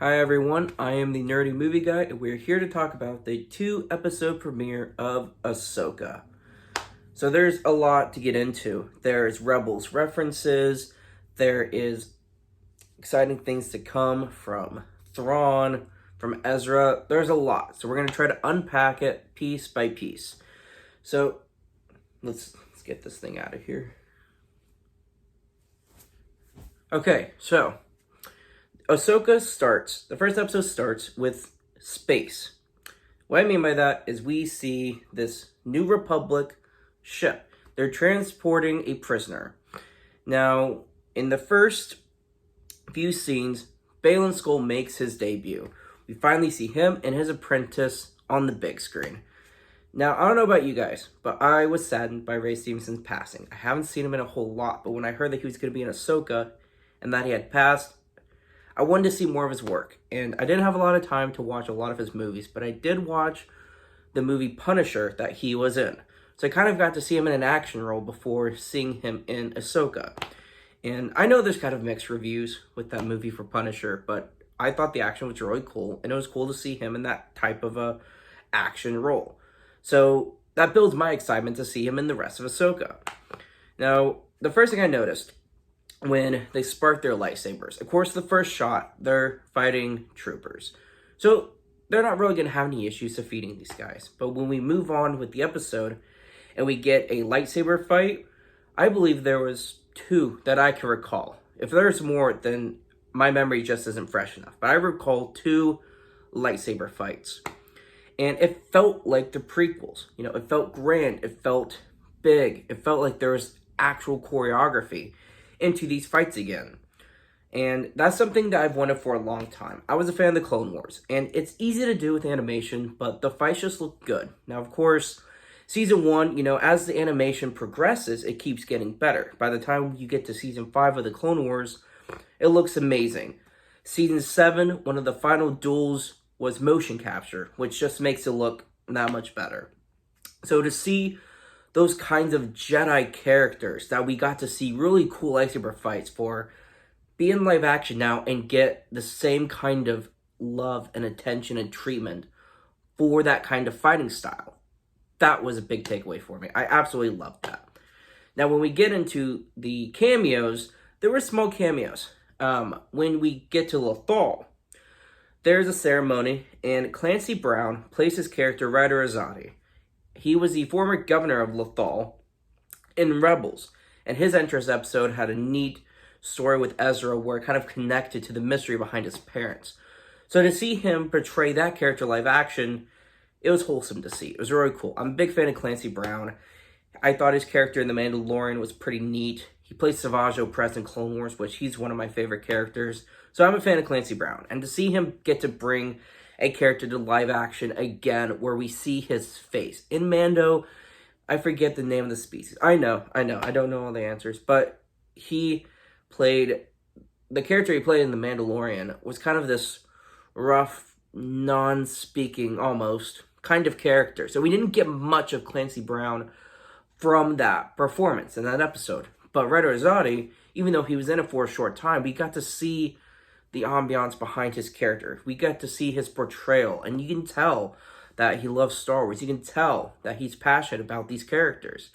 Hi everyone, I am the Nerdy Movie Guy, and we're here to talk about the 2-episode premiere of Ahsoka. So there's a lot to get into. There's Rebels references, there is exciting things to come from Thrawn, from Ezra. There's a lot, so we're going to try to unpack it piece by piece. So let's get this thing out of here. Okay, so the first episode starts with space. What I mean by that is we see this New Republic ship. They're transporting a prisoner. Now, in the first few scenes, Baylan Skoll makes his debut. We finally see him and his apprentice on the big screen. Now, I don't know about you guys, but I was saddened by Ray Stevenson's passing. I haven't seen him in a whole lot, but when I heard that he was going to be in Ahsoka and that he had passed, I wanted to see more of his work. And I didn't have a lot of time to watch a lot of his movies, but I did watch the movie Punisher that he was in. So I kind of got to see him in an action role before seeing him in Ahsoka. And I know there's kind of mixed reviews with that movie for Punisher, but I thought the action was really cool, and it was cool to see him in that type of a action role. So that builds my excitement to see him in the rest of Ahsoka. Now, the first thing I noticed when they spark their lightsabers, of course, the first shot, they're fighting troopers. So they're not really going to have any issues defeating these guys. But when we move on with the episode and we get a lightsaber fight, I believe there was 2 that I can recall. If there's more, then my memory just isn't fresh enough. But I recall 2 lightsaber fights. And it felt like the prequels. You know, it felt grand. It felt big. It felt like there was actual choreography into these fights again. And that's something that I've wanted for a long time. I was a fan of the Clone Wars, and it's easy to do with animation, but the fights just look good. Now, of course, Season 1, you know, as the animation progresses, it keeps getting better. By the time you get to Season 5 of the Clone Wars, it looks amazing. Season 7, one of the final duels was motion capture, which just makes it look that much better. So to see those kinds of Jedi characters that we got to see really cool lightsaber fights for be in live action now and get the same kind of love and attention and treatment for that kind of fighting style. That was a big takeaway for me. I absolutely loved that. Now, when we get into the cameos, there were small cameos. When we get to Lothal, there's a ceremony, and Clancy Brown plays his character Ryder Azadi. He was the former governor of Lothal in Rebels, and his entrance episode had a neat story with Ezra where it kind of connected to the mystery behind his parents. So to see him portray that character live action, it was wholesome to see. It was really cool. I'm a big fan of Clancy Brown. I thought his character in The Mandalorian was pretty neat. He plays Savage Opress in Clone Wars, which he's one of my favorite characters. So I'm a fan of Clancy Brown. And to see him get to bring a character to live action again where we see his face. In Mando, I forget the name of the species. I know. I don't know all the answers. But the character he played in The Mandalorian was kind of this rough, non-speaking, almost, kind of character. So we didn't get much of Clancy Brown from that performance in that episode. But Ryder Azadi, even though he was in it for a short time, we got to see the ambiance behind his character. We got to see his portrayal, and you can tell that he loves Star Wars. You can tell that he's passionate about these characters.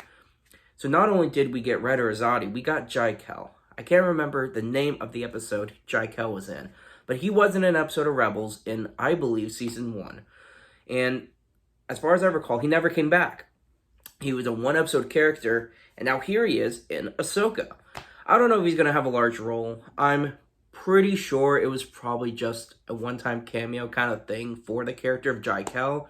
So not only did we get Ryder Azadi, we got Jai Kell. I can't remember the name of the episode Jai Kell was in, but he was in an episode of Rebels in, I believe, Season 1. And as far as I recall, he never came back. He was a 1-episode character, and now here he is in Ahsoka. I don't know if he's going to have a large role. I'm pretty sure it was probably just a one-time cameo kind of thing for the character of Jai Kell,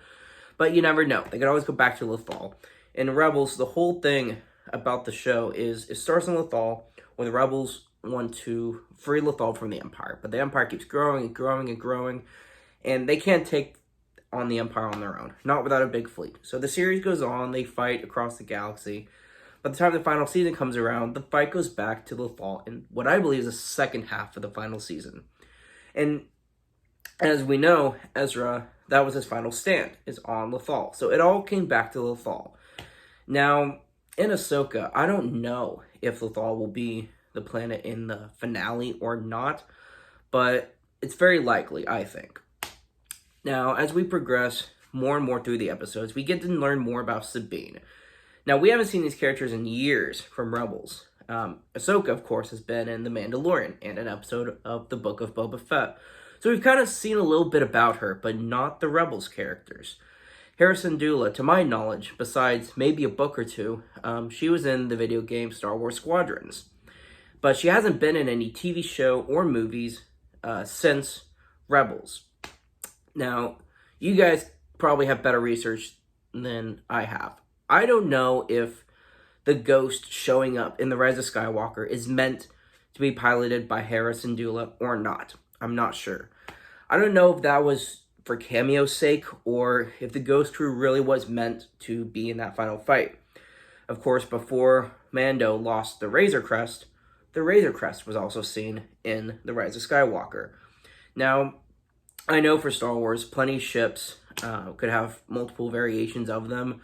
but you never know. They could always go back to Lothal. In Rebels, the whole thing about the show is it starts in Lothal when the Rebels want to free Lothal from the Empire, but the Empire keeps growing and growing and growing, and they can't take on the Empire on their own, not without a big fleet. So the series goes on, they fight across the galaxy. By the time the final season comes around, the fight goes back to Lothal in what I believe is the second half of the final season. And as we know, Ezra, that was his final stand, is on Lothal. So it all came back to Lothal. Now, in Ahsoka, I don't know if Lothal will be the planet in the finale or not, but It's very likely, I think. Now, as we progress more and more through the episodes, we get to learn more about Sabine. Now, we haven't seen these characters in years from Rebels. Ahsoka, of course, has been in The Mandalorian and an episode of the Book of Boba Fett. So we've kind of seen a little bit about her, but not the Rebels characters. Hera Syndulla, to my knowledge, besides maybe a book or two, she was in the video game Star Wars Squadrons. But she hasn't been in any TV show or movies since Rebels. Now, you guys probably have better research than I have. I don't know if the ghost showing up in The Rise of Skywalker is meant to be piloted by Hera Syndulla or not. I'm not sure. I don't know if that was for cameo's sake or if the ghost crew really was meant to be in that final fight. Of course, before Mando lost the Razor Crest was also seen in The Rise of Skywalker. Now, I know for Star Wars, plenty of ships could have multiple variations of them.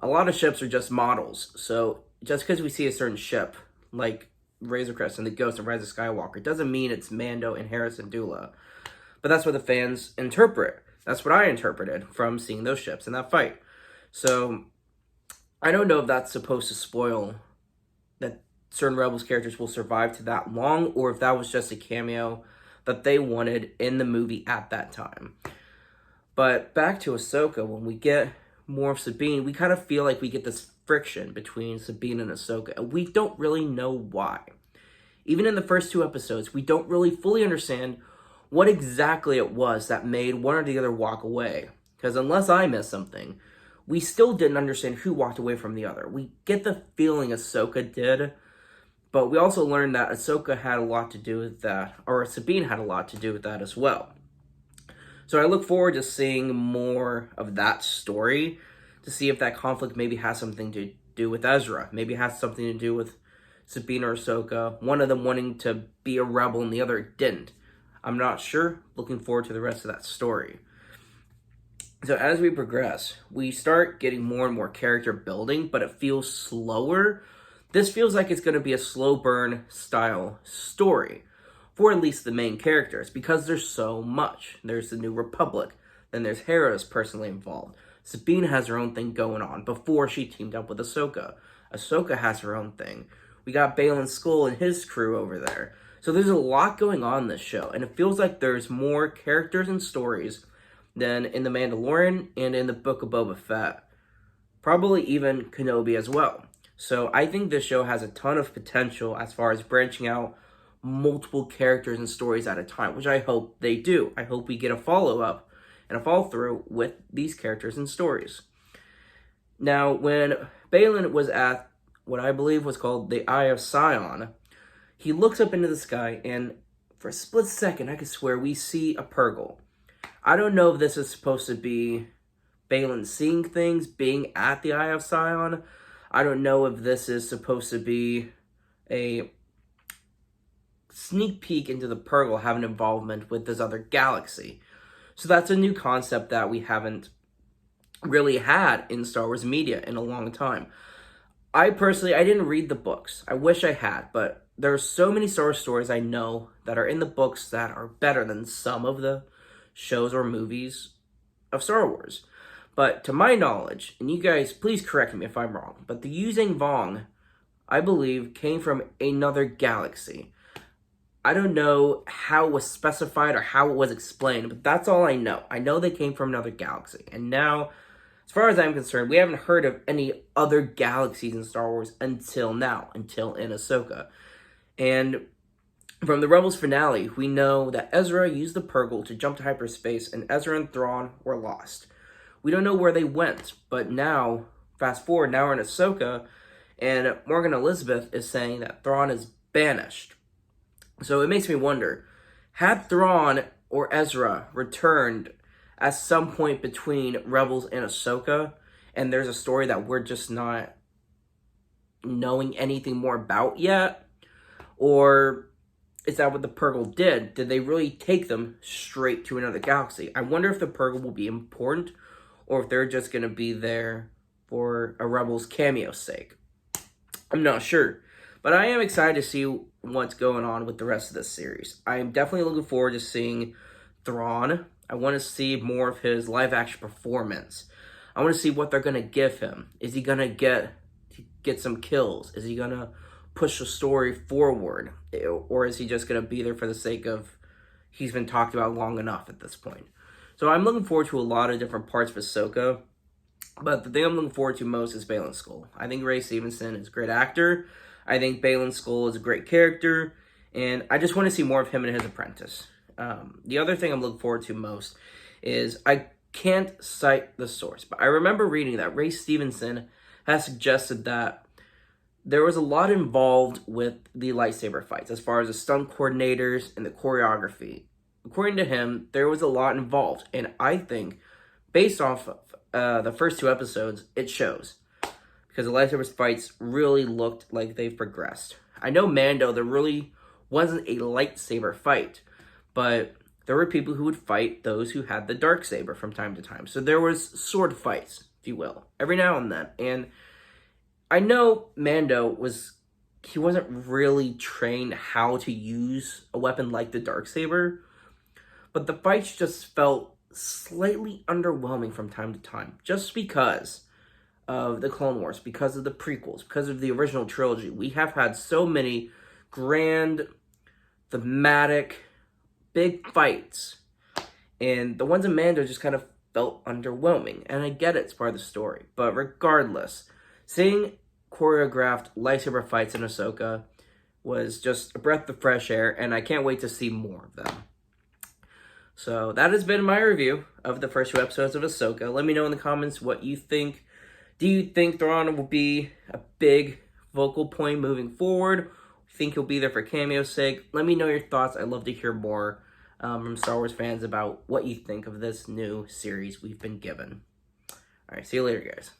A lot of ships are just models, so just because we see a certain ship, like Razor Crest and the Ghost of Rise of Skywalker, doesn't mean it's Mando and Hera Syndulla. But that's what the fans interpret. That's what I interpreted from seeing those ships in that fight. So, I don't know if that's supposed to spoil that certain Rebels characters will survive to that long, or if that was just a cameo that they wanted in the movie at that time. But back to Ahsoka, when we get more of Sabine, we kind of feel like we get this friction between Sabine and Ahsoka, and we don't really know why. Even in the first 2 episodes, we don't really fully understand what exactly it was that made one or the other walk away. Because unless I missed something, we still didn't understand who walked away from the other. We get the feeling Ahsoka did, but we also learned that Ahsoka had a lot to do with that, or Sabine had a lot to do with that as well. So I look forward to seeing more of that story, to see if that conflict maybe has something to do with Ezra, maybe it has something to do with Sabine or Ahsoka, one of them wanting to be a rebel and the other didn't. I'm not sure. Looking forward to the rest of that story. So as we progress, we start getting more and more character building, but it feels slower. This feels like it's going to be a slow burn style story for at least the main characters, because there's so much. There's the New Republic, then there's Hera's personally involved. Sabine has her own thing going on before she teamed up with Ahsoka. Ahsoka has her own thing. We got Baylan Skoll and his crew over there. So there's a lot going on in this show, and it feels like there's more characters and stories than in The Mandalorian and in the Book of Boba Fett. Probably even Kenobi as well. So I think this show has a ton of potential as far as branching out multiple characters and stories at a time, which I hope they do. I hope we get a follow-up and a follow-through with these characters and stories. Now, when Baylan was at what I believe was called the Eye of Sion, he looks up into the sky, and for a split second, I could swear we see a Purrgil. I don't know if this is supposed to be Baylan seeing things, being at the Eye of Sion. I don't know if this is supposed to be a sneak peek into the Purrgil having involvement with this other galaxy. So that's a new concept that we haven't really had in Star Wars media in a long time. I didn't read the books. I wish I had, but there are so many Star Wars stories I know that are in the books that are better than some of the shows or movies of Star Wars. But to my knowledge, and you guys please correct me if I'm wrong, but the Yuzang Vong, I believe, came from another galaxy. I don't know how it was specified or how it was explained, but that's all I know. I know they came from another galaxy. And now, as far as I'm concerned, we haven't heard of any other galaxies in Star Wars until now, until in Ahsoka. And from the Rebels finale, we know that Ezra used the Purrgil to jump to hyperspace, and Ezra and Thrawn were lost. We don't know where they went, but now, fast forward, now we're in Ahsoka, and Morgan Elizabeth is saying that Thrawn is banished. So it makes me wonder, had Thrawn or Ezra returned at some point between Rebels and Ahsoka, and there's a story that we're just not knowing anything more about yet? Or is that what the Purrgil did? Did they really take them straight to another galaxy? I wonder if the Purrgil will be important, or if they're just going to be there for a Rebels cameo's sake. I'm not sure. But I am excited to see what's going on with the rest of this series. I am definitely looking forward to seeing Thrawn. I want to see more of his live-action performance. I want to see what they're going to give him. Is he going to get some kills? Is he going to push the story forward? Or is he just going to be there for the sake of he's been talked about long enough at this point? So I'm looking forward to a lot of different parts of Ahsoka. But the thing I'm looking forward to most is Baylan Skoll. I think Ray Stevenson is a great actor. I think Baylan Skoll is a great character. And I just want to see more of him and his apprentice. The other thing I'm looking forward to most is, I can't cite the source, but I remember reading that Ray Stevenson has suggested that there was a lot involved with the lightsaber fights as far as the stunt coordinators and the choreography. According to him, there was a lot involved, and I think based off of the first 2 episodes, it shows, because the lightsaber fights really looked like they've progressed. I know Mando, there really wasn't a lightsaber fight, but there were people who would fight those who had the dark saber from time to time. So there was sword fights, if you will, every now and then. And I know Mando wasn't really trained how to use a weapon like the dark saber, but the fights just felt slightly underwhelming from time to time, just because of the Clone Wars, because of the prequels, because of the original trilogy. We have had so many grand, thematic, big fights, and the ones in Mando just kind of felt underwhelming. And I get it, it's part of the story, but regardless, seeing choreographed lightsaber fights in Ahsoka was just a breath of fresh air, and I can't wait to see more of them. So that has been my review of the first 2 episodes of Ahsoka. Let me know in the comments what you think. Do you think Thrawn will be a big vocal point moving forward? Think he'll be there for cameo's sake? Let me know your thoughts. I'd love to hear more from Star Wars fans about what you think of this new series we've been given. All right, see you later, guys.